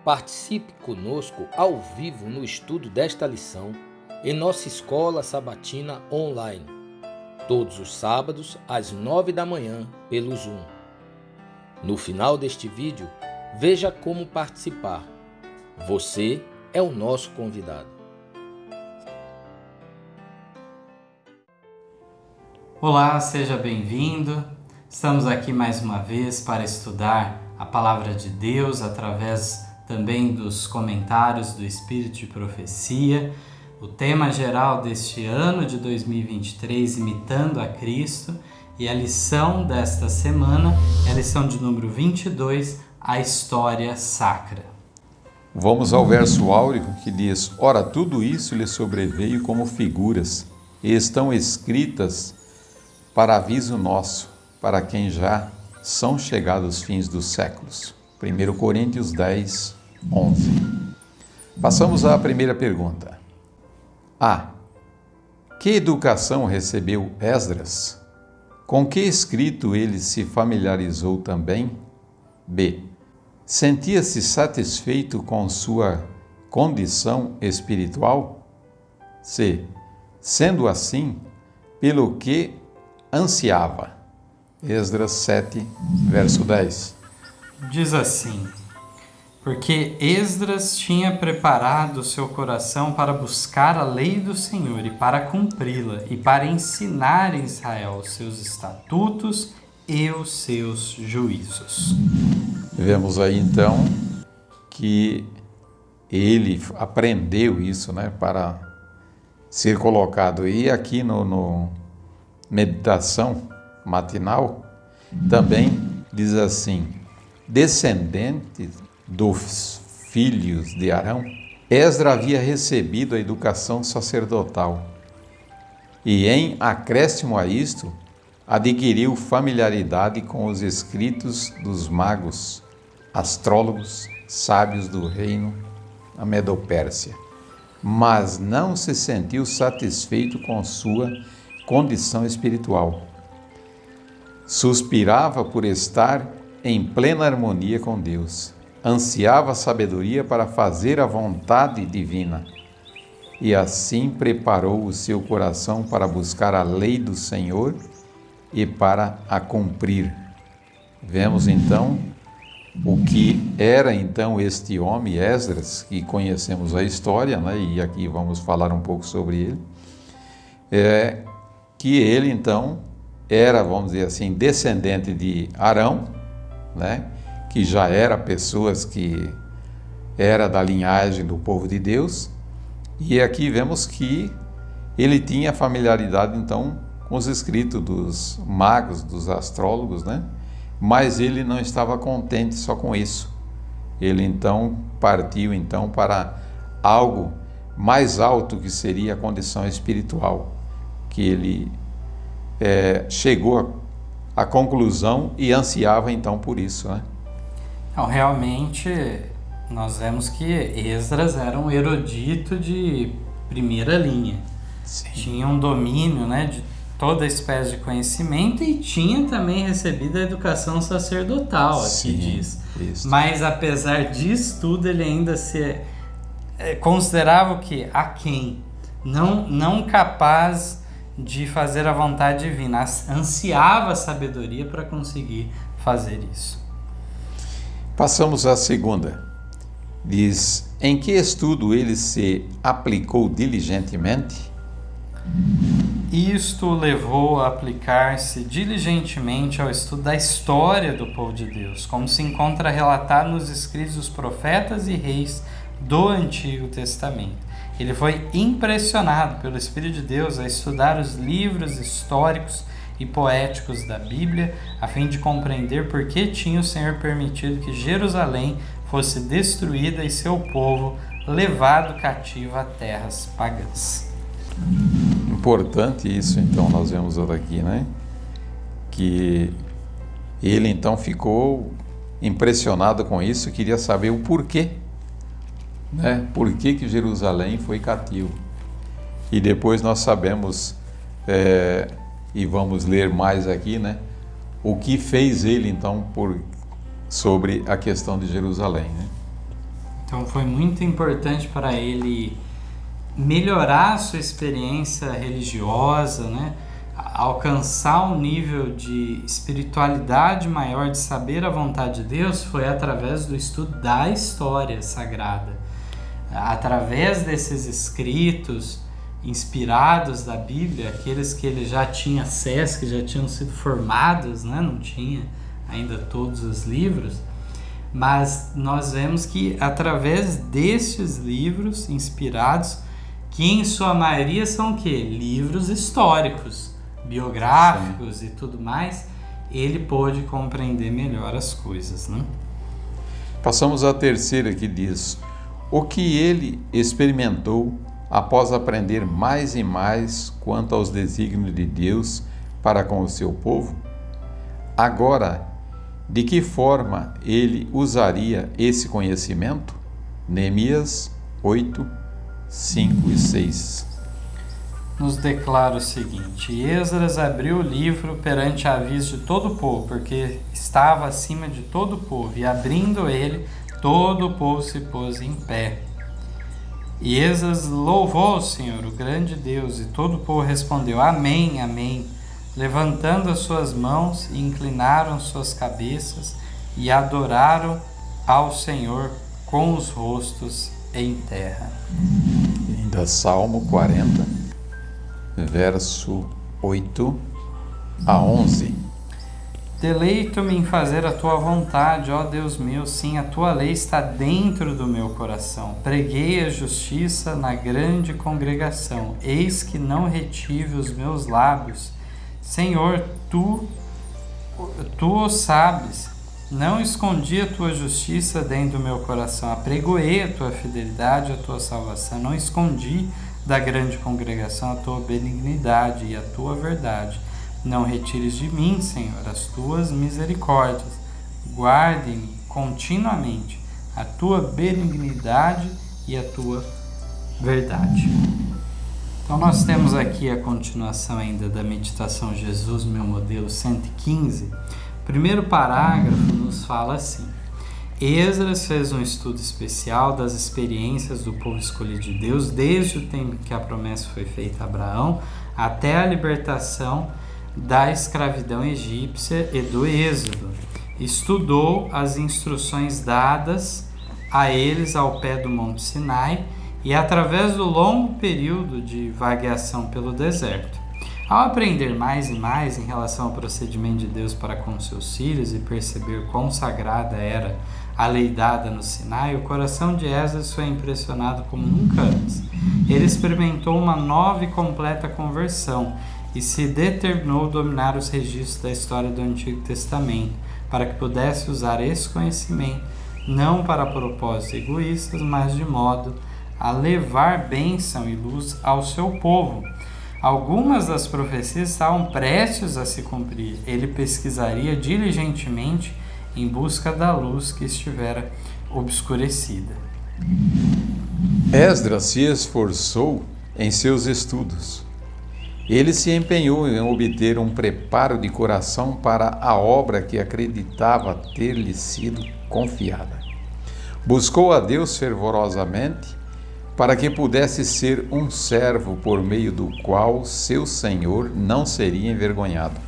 Participe conosco ao vivo no estudo desta lição em nossa escola sabatina online, todos os sábados às 9 da manhã pelo Zoom. No final deste vídeo, veja como participar. Você é o nosso convidado. Olá, seja bem-vindo. Estamos aqui mais uma vez para estudar a Palavra de Deus através também dos comentários do Espírito de Profecia. O tema geral deste ano de 2023, Imitando a Cristo, e a lição desta semana é a lição de número 22, a História Sacra. Vamos ao verso áureo que diz: Ora, tudo isso lhe sobreveio como figuras, e estão escritas para aviso nosso, para quem já são chegados os fins dos séculos. 1 Coríntios 10, 11. Passamos à primeira pergunta. A. Que educação recebeu Esdras? Com que escrito ele se familiarizou também? B. Sentia-se satisfeito com sua condição espiritual? C. Sendo assim, pelo que ansiava? Esdras 7, verso 10. Diz assim: porque Esdras tinha preparado o seu coração para buscar a lei do Senhor e para cumpri-la, e para ensinar em Israel os seus estatutos e os seus juízos. Vemos aí então que ele aprendeu isso, para ser colocado. E aqui no meditação matinal também diz assim: descendente dos filhos de Arão, Esdras havia recebido a educação sacerdotal e, em acréscimo a isto, adquiriu familiaridade com os escritos dos magos, astrólogos, sábios do reino da Medopérsia, mas não se sentiu satisfeito com sua condição espiritual. Suspirava por estar em plena harmonia com Deus, ansiava sabedoria para fazer a vontade divina, e assim preparou o seu coração para buscar a lei do Senhor e para a cumprir. Vemos então o que era então este homem, Esdras, que conhecemos a história, e aqui vamos falar um pouco sobre ele, que ele então era, vamos dizer assim, descendente de Arão, que já era pessoas que era da linhagem do povo de Deus, e aqui vemos que ele tinha familiaridade então com os escritos dos magos, dos astrólogos, mas ele não estava contente só com isso. Ele então partiu então para algo mais alto, que seria a condição espiritual, que ele chegou à conclusão e ansiava então por isso, Então, realmente, nós vemos que Esdras era um erudito de primeira linha. Sim. Tinha um domínio, de toda espécie de conhecimento, e tinha também recebido a educação sacerdotal, aqui Sim, diz. isso. Mas, apesar disso tudo, ele ainda se considerava o quê? Aquém, não capaz de fazer a vontade divina, ansiava a sabedoria para conseguir fazer isso. Passamos à segunda. Diz: em que estudo ele se aplicou diligentemente? Isto o levou a aplicar-se diligentemente ao estudo da história do povo de Deus, como se encontra relatado nos escritos dos profetas e reis do Antigo Testamento. Ele foi impressionado pelo Espírito de Deus a estudar os livros históricos e poéticos da Bíblia, a fim de compreender por que tinha o Senhor permitido que Jerusalém fosse destruída e seu povo levado cativo a terras pagãs. Importante isso, então, nós vemos aqui, que ele então ficou impressionado com isso, queria saber o porquê, por que Jerusalém foi cativo. E depois nós sabemos, e vamos ler mais aqui, o que fez ele então sobre a questão de Jerusalém. Então foi muito importante para ele melhorar a sua experiência religiosa, né? Alcançar um nível de espiritualidade maior, de saber a vontade de Deus, foi através do estudo da história sagrada. Através desses escritos inspirados da Bíblia, aqueles que ele já tinha acesso, que já tinham sido formados, né? Não tinha ainda todos os livros, mas nós vemos que através destes livros inspirados, que em sua maioria são o quê? Livros históricos, biográficos. Sim. E tudo mais, ele pôde compreender melhor as coisas, né? Passamos à terceira, que diz: o que ele experimentou após aprender mais e mais quanto aos desígnios de Deus para com o seu povo. Agora, de que forma ele usaria esse conhecimento? Neemias 8, 5 e 6. Nos declara o seguinte: Esdras abriu o livro perante a aviso de todo o povo, porque estava acima de todo o povo, e abrindo ele, todo o povo se pôs em pé. E Esdras louvou o Senhor, o grande Deus, e todo o povo respondeu: Amém, amém, levantando as suas mãos, e inclinaram suas cabeças, e adoraram ao Senhor com os rostos em terra. Ainda Salmo 40, verso 8 a 11. Deleito-me em fazer a tua vontade, ó Deus meu, sim, a tua lei está dentro do meu coração. Preguei a justiça na grande congregação, eis que não retive os meus lábios. Senhor, tu o sabes, não escondi a tua justiça dentro do meu coração, apregoei a tua fidelidade, a tua salvação, não escondi da grande congregação a tua benignidade e a tua verdade. Não retires de mim, Senhor, as tuas misericórdias. Guarde-me continuamente a tua benignidade e a tua verdade. Então nós temos aqui a continuação ainda da meditação Jesus, meu modelo 115. O primeiro parágrafo nos fala assim: Esdras fez um estudo especial das experiências do povo escolhido de Deus desde o tempo que a promessa foi feita a Abraão até a libertação da escravidão egípcia e do êxodo. Estudou as instruções dadas a eles ao pé do Monte Sinai e através do longo período de vagueação pelo deserto. Ao aprender mais e mais em relação ao procedimento de Deus para com seus filhos e perceber quão sagrada era a lei dada no Sinai, o coração de Esdras foi impressionado como nunca antes. Ele experimentou uma nova e completa conversão e se determinou dominar os registros da história do Antigo Testamento, para que pudesse usar esse conhecimento não para propósitos egoístas, mas de modo a levar bênção e luz ao seu povo. Algumas das profecias estavam prestes a se cumprir. Ele pesquisaria diligentemente em busca da luz que estivera obscurecida. Esdras se esforçou em seus estudos. Ele se empenhou em obter um preparo de coração para a obra que acreditava ter-lhe sido confiada. Buscou a Deus fervorosamente para que pudesse ser um servo por meio do qual seu Senhor não seria envergonhado.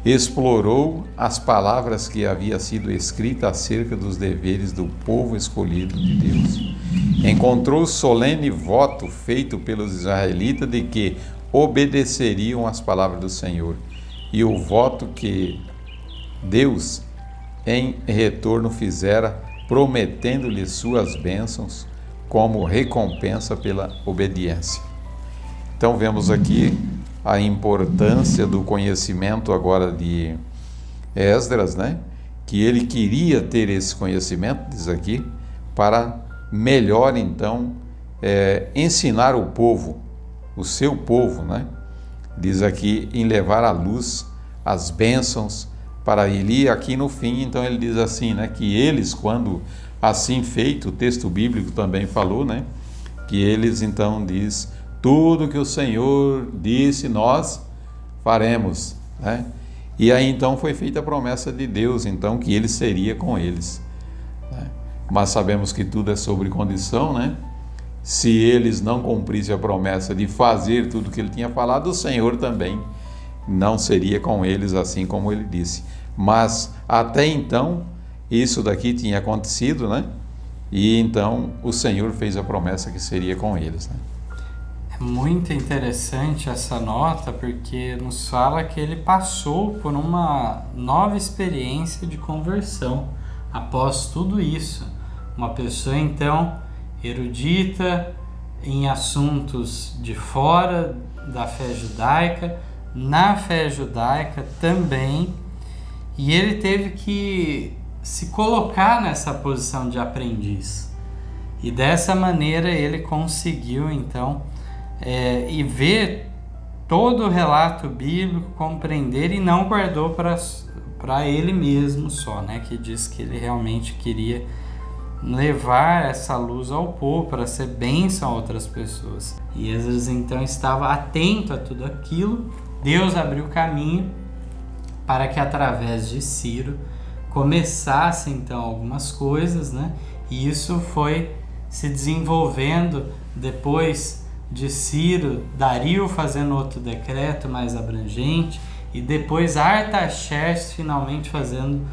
Explorou as palavras que havia sido escritas acerca dos deveres do povo escolhido de Deus. Encontrou solene voto feito pelos israelitas de que obedeceriam às palavras do Senhor, e o voto que Deus em retorno fizera, prometendo-lhe suas bênçãos como recompensa pela obediência. Então vemos aqui a importância do conhecimento agora de Esdras, né? Que ele queria ter esse conhecimento, diz aqui, para melhor então ensinar o povo, o seu povo, né? Diz aqui, em levar à luz as bênçãos para ele. E aqui no fim, então ele diz assim, né? Que eles, quando assim feito, o texto bíblico também falou, né? Que eles então diz, tudo que o Senhor disse nós faremos, né? E aí então foi feita a promessa de Deus, então, que ele seria com eles, né? mas sabemos que tudo é sobre condição, né? Se eles não cumprissem a promessa de fazer tudo o que ele tinha falado, o Senhor também não seria com eles, assim como ele disse. Mas até então, isso daqui tinha acontecido, né? E então o Senhor fez a promessa que seria com eles, né? É muito interessante essa nota, porque nos fala que ele passou por uma nova experiência de conversão após tudo isso. Uma pessoa então erudita em assuntos de fora da fé judaica, na fé judaica também, e ele teve que se colocar nessa posição de aprendiz. E dessa maneira ele conseguiu então e ver todo o relato bíblico, compreender, e não guardou para ele mesmo só, né? Que diz que ele realmente queria levar essa luz ao povo para ser bênção a outras pessoas. E Esdras então estava atento a tudo aquilo. Deus abriu caminho para que através de Ciro começasse então algumas coisas, né? E isso foi se desenvolvendo depois de Ciro, Dario fazendo outro decreto mais abrangente, e depois Artaxerxes finalmente fazendo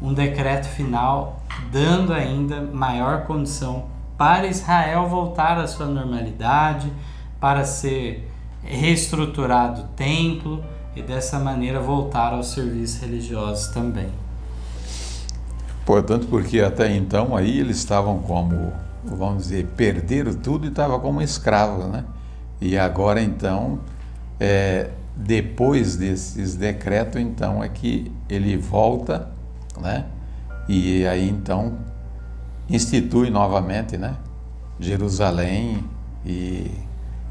um decreto final, dando ainda maior condição para Israel voltar à sua normalidade, para ser reestruturado o templo e dessa maneira voltar aos serviços religiosos também. Portanto, porque até então aí eles estavam como, vamos dizer, perderam tudo e estavam como escravos, né? E agora então, depois desses decretos, então é que ele volta, né? E aí então institui novamente, né, Jerusalém, e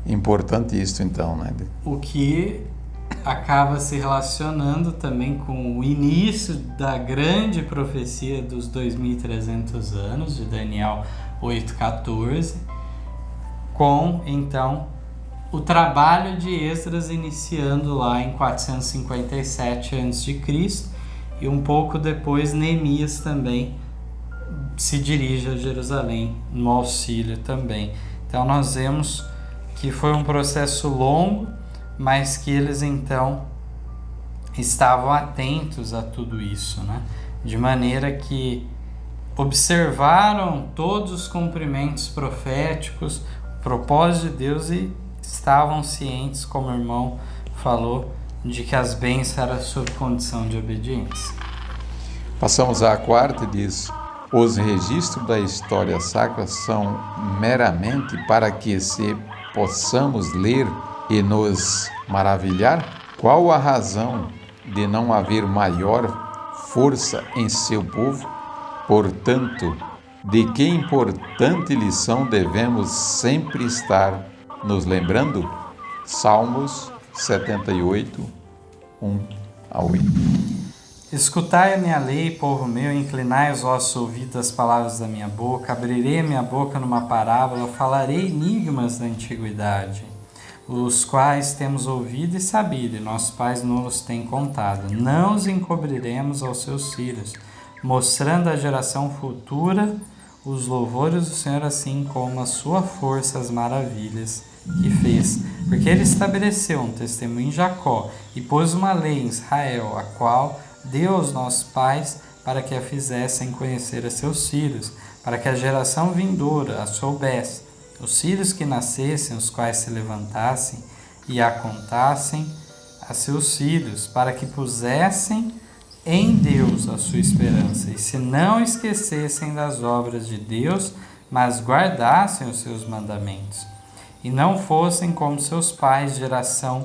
importante isso então, né? O que acaba se relacionando também com o início da grande profecia dos 2.300 anos de Daniel 8:14, com então o trabalho de Esdras iniciando lá em 457 a.C., e um pouco depois Neemias também se dirige a Jerusalém no auxílio também. Então nós vemos que foi um processo longo, mas que eles então estavam atentos a tudo isso, né? De maneira que observaram todos os cumprimentos proféticos, o propósito de Deus, e estavam cientes, como o irmão falou, de que as bênçãos eram sob condição de obediência. Passamos à quarta, diz: os registros da história sacra são meramente para que se possamos ler e nos maravilhar? Qual a razão de não haver maior força em seu povo? Portanto, de que importante lição devemos sempre estar nos lembrando? Salmos 78, 1-8. Escutai a minha lei, povo meu, inclinai os vossos ouvidos às palavras da minha boca, abrirei a minha boca numa parábola, falarei enigmas da antiguidade, os quais temos ouvido e sabido, e nossos pais nos têm contado. Não os encobriremos aos seus filhos, mostrando à geração futura os louvores do Senhor, assim como a sua força, as maravilhas que fez. Porque ele estabeleceu um testemunho em Jacó e pôs uma lei em Israel, a qual deu aos nossos pais para que a fizessem conhecer a seus filhos, para que a geração vindoura a soubesse, os filhos que nascessem, os quais se levantassem e a contassem a seus filhos, para que pusessem em Deus a sua esperança, e se não esquecessem das obras de Deus, mas guardassem os seus mandamentos, e não fossem como seus pais, geração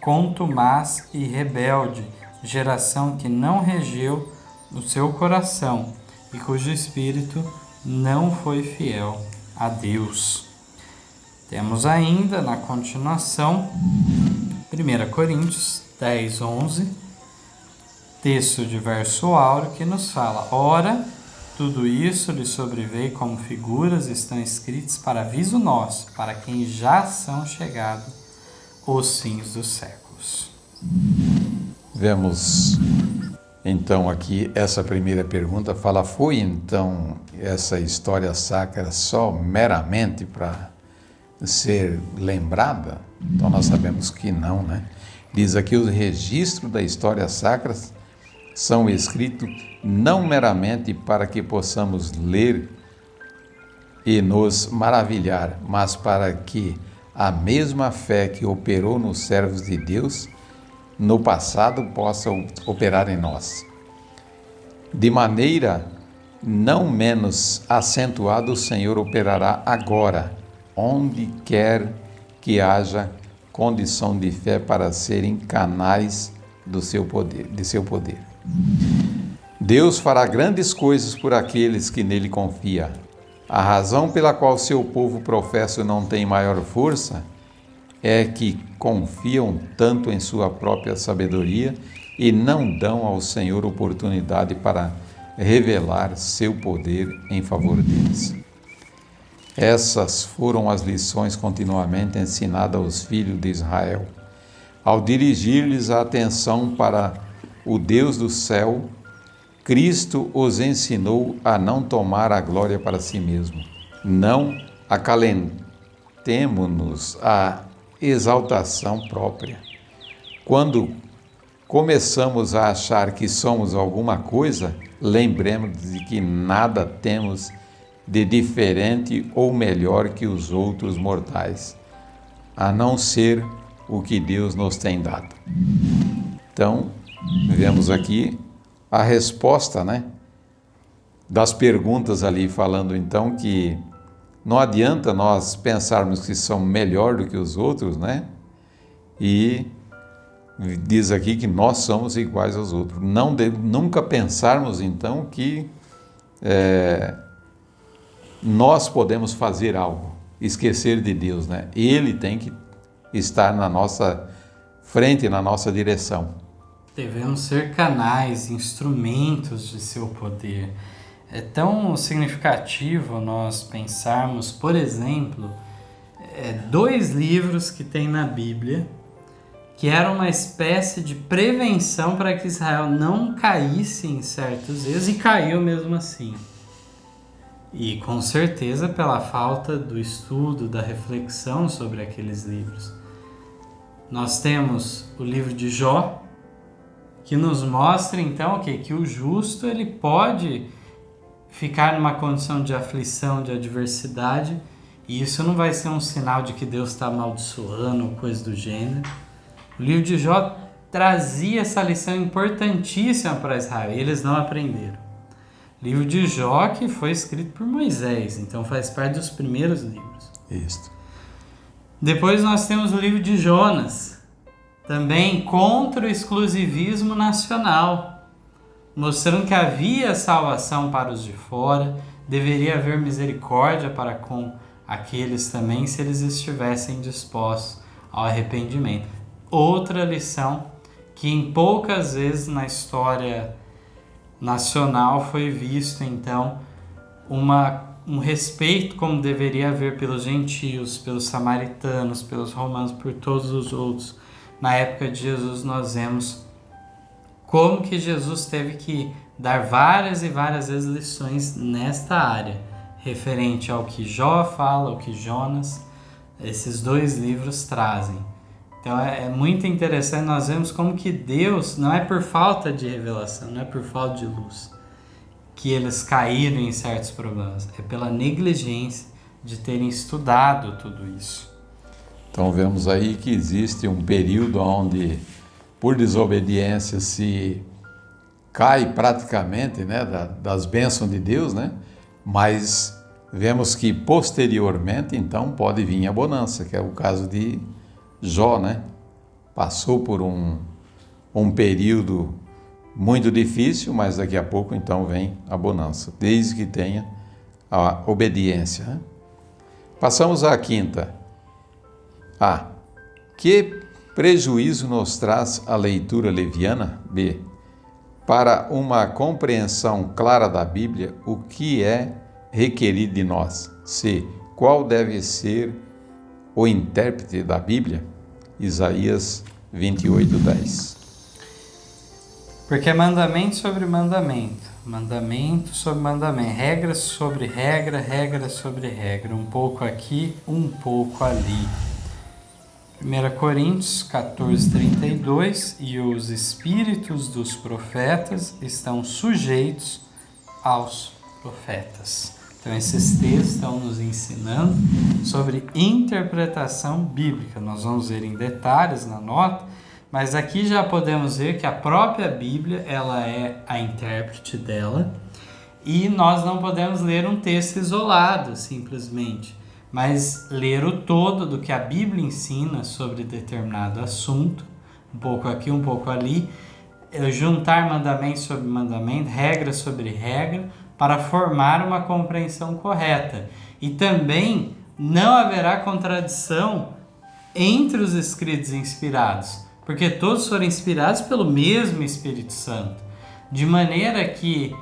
contumaz e rebelde, geração que não regeu o seu coração e cujo espírito não foi fiel a Deus. Temos ainda na continuação 1 Coríntios 10:11, texto de verso áureo, que nos fala: ora, tudo isso lhe sobreveio como figuras, estão escritas para aviso nosso, para quem já são chegados os fins dos séculos. Vemos Então aqui essa primeira pergunta fala, foi então essa história sacra só meramente para ser lembrada? Então nós sabemos que não, né? Diz aqui, os registros da história sacra são escritos não meramente para que possamos ler e nos maravilhar, mas para que a mesma fé que operou nos servos de Deus no passado possa operar em nós. De maneira não menos acentuada, o Senhor operará agora, onde quer que haja condição de fé para serem canais de seu poder. Deus fará grandes coisas por aqueles que nele confiam. A razão pela qual seu povo professo não tem maior força é que confiam tanto em sua própria sabedoria e não dão ao Senhor oportunidade para revelar seu poder em favor deles. Essas foram as lições continuamente ensinadas aos filhos de Israel. Ao dirigir-lhes a atenção para o Deus do céu, Cristo os ensinou a não tomar a glória para si mesmo. Não acalentemo-nos à exaltação própria. Quando começamos a achar que somos alguma coisa, lembremos de que nada temos de diferente ou melhor que os outros mortais, a não ser o que Deus nos tem dado. Então, vemos aqui a resposta, né, das perguntas ali, falando então que não adianta nós pensarmos que somos melhor do que os outros, né? E diz aqui que nós somos iguais aos outros. Nunca pensarmos então que nós podemos fazer algo, esquecer de Deus, né? Ele tem que estar na nossa frente, na nossa direção. Devemos ser canais, instrumentos de seu poder. É tão significativo nós pensarmos, por exemplo, 2 livros que tem na Bíblia, que eram uma espécie de prevenção para que Israel não caísse em certos erros, e caiu mesmo assim. E com certeza pela falta do estudo, da reflexão sobre aqueles livros. Nós temos o livro de Jó, que nos mostra então que o justo ele pode ficar numa condição de aflição, de adversidade, e isso não vai ser um sinal de que Deus está amaldiçoando ou coisa do gênero. O livro de Jó trazia essa lição importantíssima para Israel, e eles não aprenderam. O livro de Jó que foi escrito por Moisés, então faz parte dos primeiros livros. Isso. Depois nós temos o livro de Jonas, também contra o exclusivismo nacional, mostrando que havia salvação para os de fora, deveria haver misericórdia para com aqueles também, se eles estivessem dispostos ao arrependimento. Outra lição que em poucas vezes na história nacional foi visto, então, um respeito como deveria haver pelos gentios, pelos samaritanos, pelos romanos, por todos os outros. Na época de Jesus nós vemos como que Jesus teve que dar várias e várias vezes lições nesta área, referente ao que Jó fala, ao que Jonas, esses 2 livros trazem. Então é muito interessante, nós vemos como que Deus, não é por falta de revelação, não é por falta de luz, que eles caíram em certos problemas, é pela negligência de terem estudado tudo isso. Então vemos aí que existe um período onde, por desobediência, se cai praticamente, né, das bênçãos de Deus, né? Mas vemos que posteriormente, então, pode vir a bonança, que é o caso de Jó, né? Passou por um período muito difícil, mas daqui a pouco, então, vem a bonança, desde que tenha a obediência, né? Passamos à quinta. A. Que prejuízo nos traz a leitura leviana? B. Para uma compreensão clara da Bíblia, o que é requerido de nós? C. Qual deve ser o intérprete da Bíblia? Isaías 28:10. Porque é mandamento sobre mandamento, mandamento sobre mandamento, regra sobre regra, regra sobre regra, um pouco aqui, um pouco ali. 1 Coríntios 14:32, e os espíritos dos profetas estão sujeitos aos profetas. Então esses textos estão nos ensinando sobre interpretação bíblica. Nós vamos ver em detalhes na nota, mas aqui já podemos ver que a própria Bíblia, ela é a intérprete dela, e nós não podemos ler um texto isolado, simplesmente, mas ler o todo do que a Bíblia ensina sobre determinado assunto, um pouco aqui, um pouco ali, juntar mandamento sobre mandamento, regra sobre regra, para formar uma compreensão correta. E também não haverá contradição entre os escritos inspirados, porque todos foram inspirados pelo mesmo Espírito Santo, de maneira que,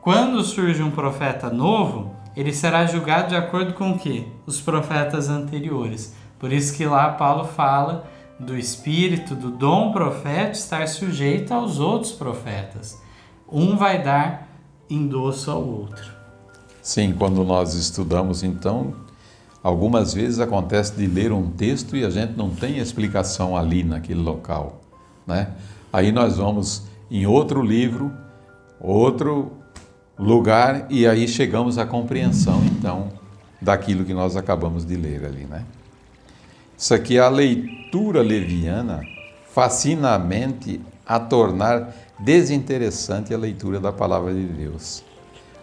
quando surge um profeta novo, ele será julgado de acordo com o quê? Os profetas anteriores. Por isso que lá Paulo fala do espírito, do dom profético estar sujeito aos outros profetas. Um vai dar endosso ao outro. Sim, quando nós estudamos, então, algumas vezes acontece de ler um texto e a gente não tem explicação ali naquele local, né? Aí nós vamos em outro livro, outro lugar, e aí chegamos à compreensão, então, daquilo que nós acabamos de ler ali, né? Isso aqui é a leitura leviana, fascina a mente a tornar desinteressante a leitura da palavra de Deus.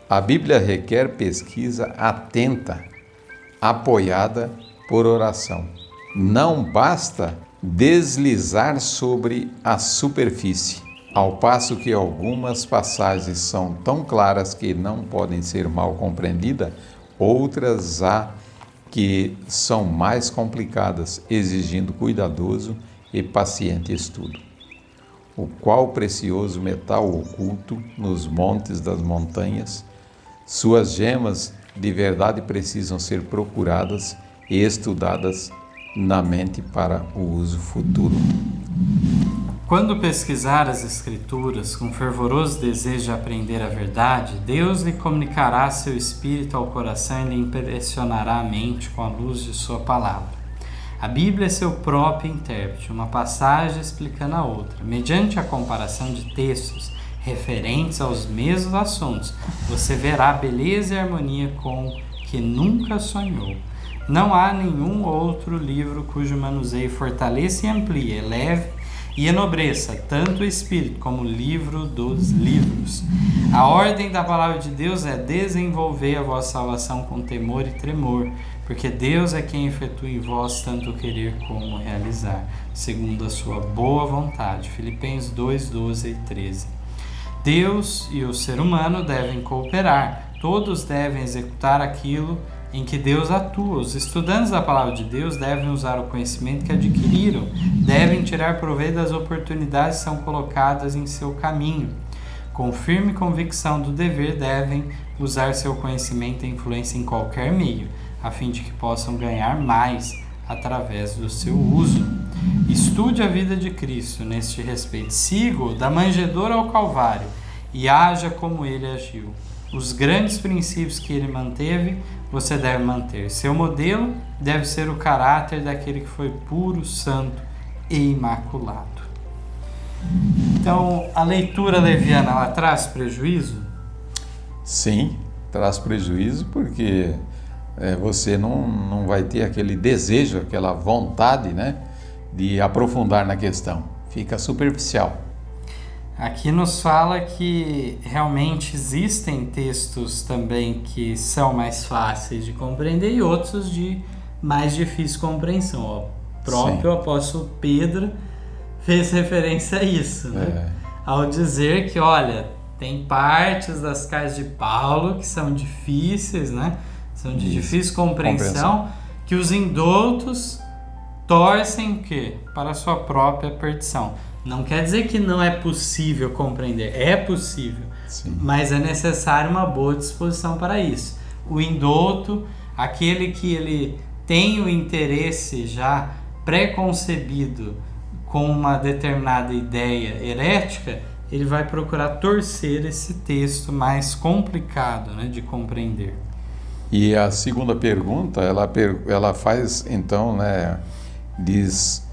A Bíblia requer pesquisa atenta, apoiada por oração. Não basta deslizar sobre a superfície, ao passo que algumas passagens são tão claras que não podem ser mal compreendidas, outras há que são mais complicadas, exigindo cuidadoso e paciente estudo. O qual precioso metal oculto nos montes das montanhas, suas gemas de verdade precisam ser procuradas e estudadas na mente para o uso futuro. Quando pesquisar as Escrituras com fervoroso desejo de aprender a verdade, Deus lhe comunicará seu espírito ao coração e lhe impressionará a mente com a luz de sua palavra. A Bíblia é seu próprio intérprete, uma passagem explicando a outra. Mediante a comparação de textos referentes aos mesmos assuntos, você verá a beleza e a harmonia com que nunca sonhou. Não há nenhum outro livro cujo manuseio fortaleça e amplie, eleve e enobreça tanto o Espírito como o livro dos livros. A ordem da palavra de Deus é desenvolver a vossa salvação com temor e tremor, porque Deus é quem efetua em vós tanto o querer como o realizar, segundo a sua boa vontade. Filipenses 2, 12 e 13. Deus e o ser humano devem cooperar, todos devem executar aquilo em que Deus atua. Os estudantes da palavra de Deus devem usar o conhecimento que adquiriram, devem tirar proveito das oportunidades que são colocadas em seu caminho. Com firme convicção do dever, devem usar seu conhecimento e influência em qualquer meio, a fim de que possam ganhar mais através do seu uso. Estude a vida de Cristo neste respeito. Siga-o da manjedoura ao Calvário e haja como ele agiu. Os grandes princípios que ele manteve, você deve manter. Seu modelo deve ser o caráter daquele que foi puro, santo e imaculado. Então, a leitura leviana, ela traz prejuízo? Sim, traz prejuízo porque você não vai ter aquele desejo, aquela vontade, né, de aprofundar na questão. Fica superficial. Aqui nos fala que realmente existem textos também que são mais fáceis de compreender e outros de mais difícil compreensão. O próprio apóstolo Pedro fez referência a isso, né? Ao dizer que, olha, tem partes das cartas de Paulo que são difíceis, né? São de difícil compreensão, que os indoutos torcem o quê? Para a sua própria perdição. Não quer dizer que não é possível compreender, é possível, mas é necessário uma boa disposição para isso. O indouto, aquele que ele tem o interesse já pré-concebido com uma determinada ideia herética, ele vai procurar torcer esse texto mais complicado, né, de compreender. E a segunda pergunta, ela faz, então, né, diz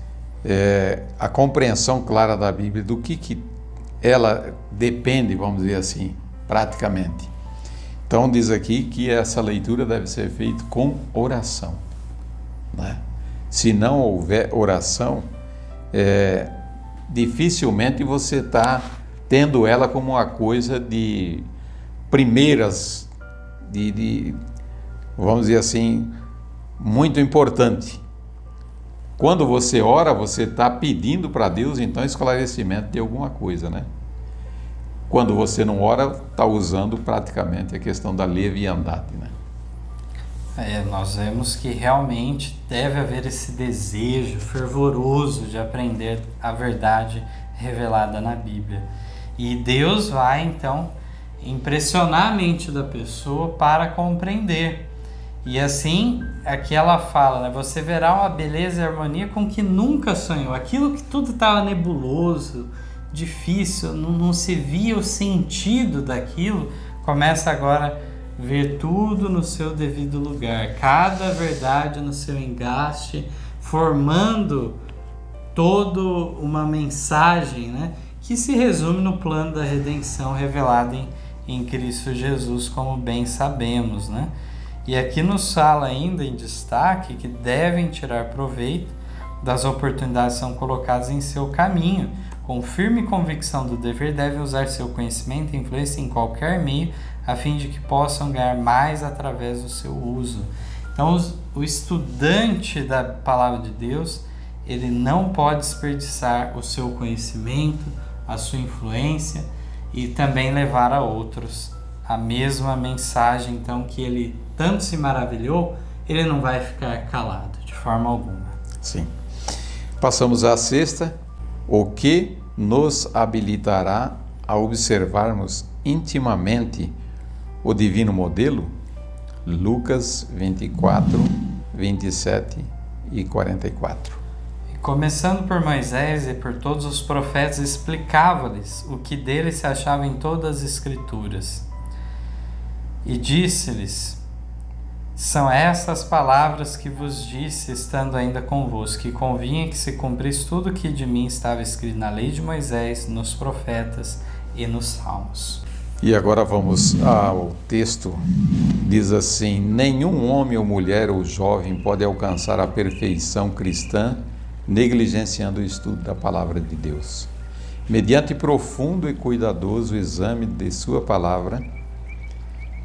a compreensão clara da Bíblia, do que ela depende, vamos dizer assim, praticamente. Então, diz aqui que essa leitura deve ser feita com oração, né? Se não houver oração, dificilmente você está tendo ela como uma coisa de primeiras, vamos dizer assim, muito importante. Quando você ora, você está pedindo para Deus, então, esclarecimento de alguma coisa, né? Quando você não ora, está usando praticamente a questão da leviandade, né? Nós vemos que realmente deve haver esse desejo fervoroso de aprender a verdade revelada na Bíblia. E Deus vai, então, impressionar a mente da pessoa para compreender. E assim, aqui ela fala, né? Você verá uma beleza e harmonia com que nunca sonhou. Aquilo que tudo estava nebuloso, difícil, não se via o sentido daquilo, começa agora a ver tudo no seu devido lugar. Cada verdade no seu engaste, formando toda uma mensagem, né, que se resume no plano da redenção revelado em Cristo Jesus, como bem sabemos, né? E aqui nos fala ainda em destaque que devem tirar proveito das oportunidades que são colocadas em seu caminho. Com firme convicção do dever, devem usar seu conhecimento e influência em qualquer meio, a fim de que possam ganhar mais através do seu uso. Então, o estudante da palavra de Deus, ele não pode desperdiçar o seu conhecimento, a sua influência e também levar a outros a mesma mensagem. Então, que ele tanto se maravilhou, ele não vai ficar calado de forma alguma. Sim. Passamos à sexta. O que nos habilitará a observarmos intimamente o divino modelo? Lucas 24, 27 e 44. Começando por Moisés e por todos os profetas, explicava-lhes o que dele se achava em todas as Escrituras. E disse-lhes: são estas palavras que vos disse, estando ainda convosco, que convinha que se cumprisse tudo o que de mim estava escrito na lei de Moisés, nos profetas e nos salmos. E agora vamos ao texto. Diz assim: nenhum homem ou mulher ou jovem pode alcançar a perfeição cristã negligenciando o estudo da palavra de Deus. Mediante profundo e cuidadoso exame de sua palavra,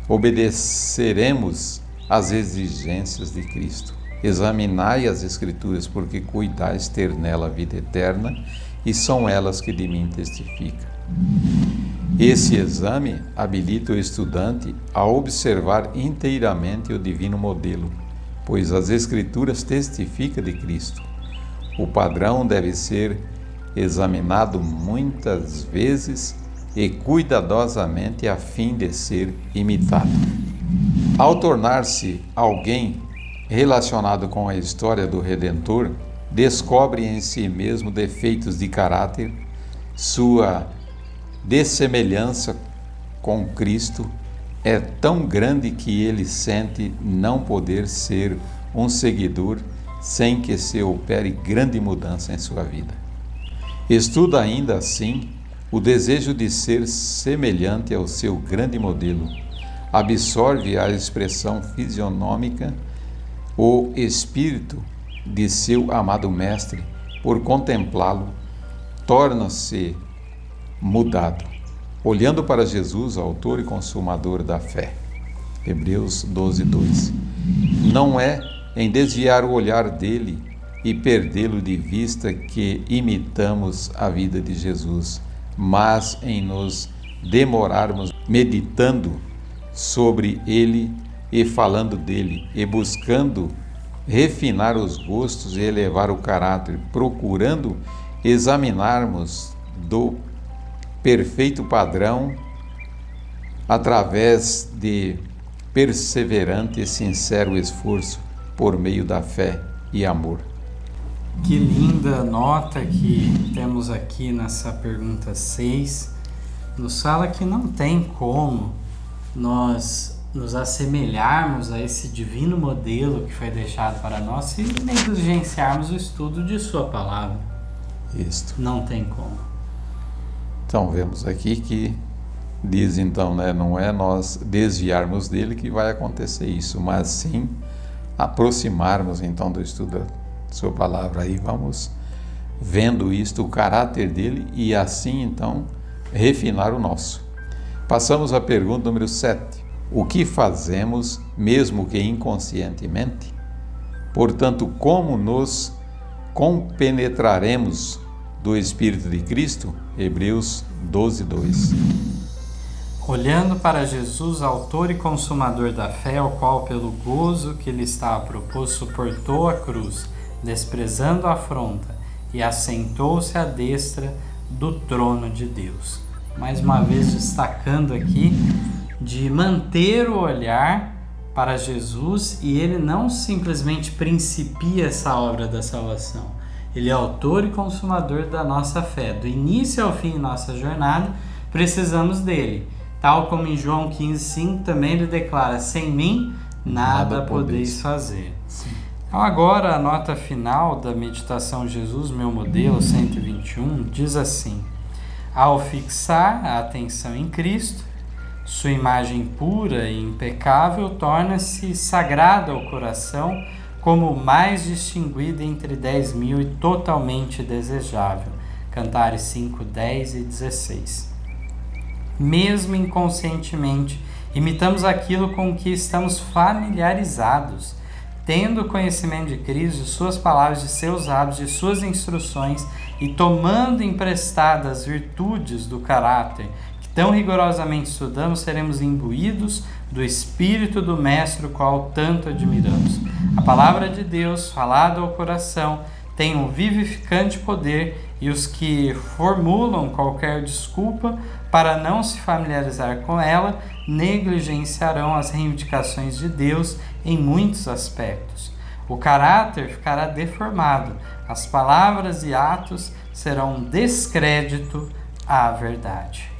obedeceremos às exigências de Cristo. Examinai as Escrituras, porque cuidais ter nela a vida eterna, e são elas que de mim testificam. Esse exame habilita o estudante a observar inteiramente o divino modelo, pois as Escrituras testificam de Cristo. O padrão deve ser examinado muitas vezes e cuidadosamente a fim de ser imitado. Ao tornar-se alguém relacionado com a história do Redentor, descobre em si mesmo defeitos de caráter, sua dessemelhança com Cristo é tão grande que ele sente não poder ser um seguidor sem que se opere grande mudança em sua vida. Estuda ainda assim o desejo de ser semelhante ao seu grande modelo. Absorve a expressão fisionômica, o espírito de seu amado mestre, por contemplá-lo, torna-se mudado, olhando para Jesus, autor e consumador da fé. Hebreus 12:2. Não é em desviar o olhar dele e perdê-lo de vista que imitamos a vida de Jesus, mas em nos demorarmos meditando sobre ele e falando dele, e buscando refinar os gostos e elevar o caráter, procurando examinarmos do perfeito padrão através de perseverante e sincero esforço por meio da fé e amor. Que linda nota que temos aqui nessa pergunta 6, nos fala que não tem como nós nos assemelharmos a esse divino modelo que foi deixado para nós se negligenciarmos o estudo de sua palavra. Isto. Não tem como. Então, vemos aqui que diz então, né, não é nós desviarmos dele que vai acontecer isso, mas sim aproximarmos então do estudo da sua palavra. Aí vamos vendo isto, o caráter dele, e assim então refinar o nosso. Passamos à pergunta número 7. O que fazemos, mesmo que inconscientemente? Portanto, como nos compenetraremos do Espírito de Cristo? Hebreus 12:2. Olhando para Jesus, autor e consumador da fé, ao qual pelo gozo que lhe estava proposto suportou a cruz, desprezando a afronta, e assentou-se à destra do trono de Deus. Mais uma vez destacando aqui de manter o olhar para Jesus, e ele não simplesmente principia essa obra da salvação. Ele é autor e consumador da nossa fé. Do início ao fim de nossa jornada, precisamos dele. Tal como em João 15:5 também ele declara: sem mim nada podeis fazer. Sim. Então agora a nota final da meditação Jesus, meu modelo, 121, diz assim: ao fixar a atenção em Cristo, sua imagem pura e impecável torna-se sagrada ao coração, como o mais distinguido entre 10.000 e totalmente desejável. Cantares 5, 10 e 16. Mesmo inconscientemente, imitamos aquilo com que estamos familiarizados, tendo conhecimento de Cristo, de suas palavras, de seus hábitos, de suas instruções, e tomando emprestadas as virtudes do caráter que tão rigorosamente estudamos, seremos imbuídos do Espírito do Mestre, o qual tanto admiramos. A palavra de Deus, falada ao coração, tem um vivificante poder, e os que formulam qualquer desculpa para não se familiarizar com ela negligenciarão as reivindicações de Deus em muitos aspectos. O caráter ficará deformado, as palavras e atos serão um descrédito à verdade.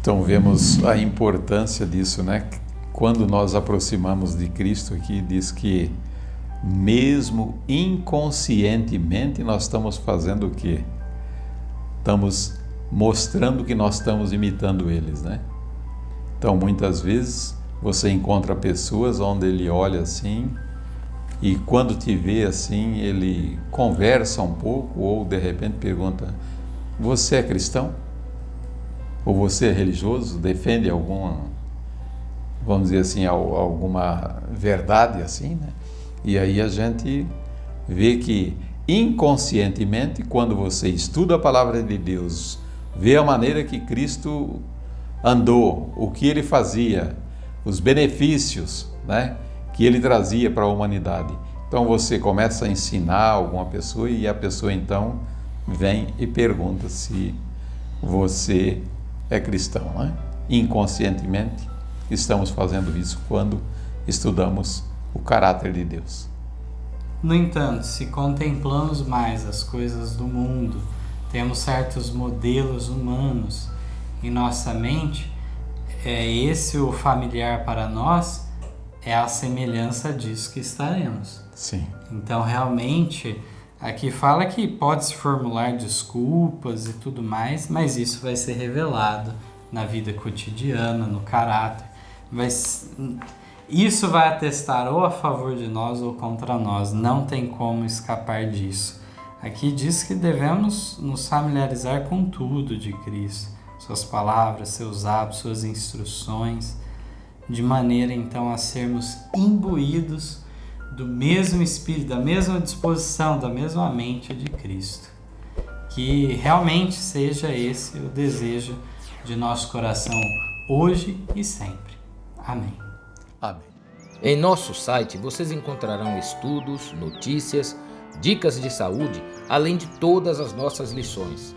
Então vemos a importância disso, né? Quando nós aproximamos de Cristo aqui, diz que mesmo inconscientemente nós estamos fazendo o quê? Estamos mostrando que nós estamos imitando eles, né? Então muitas vezes você encontra pessoas onde ele olha assim e quando te vê assim, ele conversa um pouco ou de repente pergunta: você é cristão? Ou você é religioso? Defende alguma, vamos dizer assim, alguma verdade assim, né? E aí a gente vê que inconscientemente, quando você estuda a palavra de Deus, vê a maneira que Cristo andou, o que ele fazia, os benefícios, né, que ele trazia para a humanidade. Então você começa a ensinar alguma pessoa e a pessoa então vem e pergunta se você é cristão, né? Inconscientemente estamos fazendo isso quando estudamos o caráter de Deus. No entanto, se contemplamos mais as coisas do mundo, temos certos modelos humanos em nossa mente, é esse o familiar para nós, é a semelhança disso que estaremos. Sim. Então, realmente, aqui fala que pode-se formular desculpas e tudo mais, mas isso vai ser revelado na vida cotidiana, no caráter. Isso vai atestar ou a favor de nós ou contra nós. Não tem como escapar disso. Aqui diz que devemos nos familiarizar com tudo de Cristo. Suas palavras, seus hábitos, suas instruções, de maneira então a sermos imbuídos do mesmo Espírito, da mesma disposição, da mesma mente de Cristo. Que realmente seja esse o desejo de nosso coração hoje e sempre. Amém. Amém. Em nosso site vocês encontrarão estudos, notícias, dicas de saúde, além de todas as nossas lições.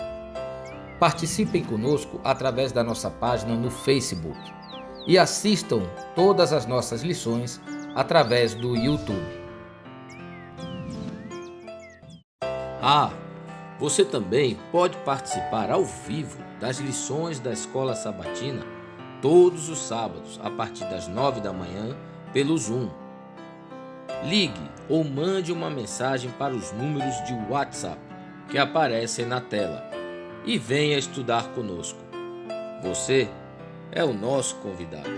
Participem conosco através da nossa página no Facebook e assistam todas as nossas lições através do YouTube. Você também pode participar ao vivo das lições da Escola Sabatina todos os sábados, a partir das 9 da manhã, pelo Zoom. Ligue ou mande uma mensagem para os números de WhatsApp que aparecem na tela e venha estudar conosco. Você é o nosso convidado.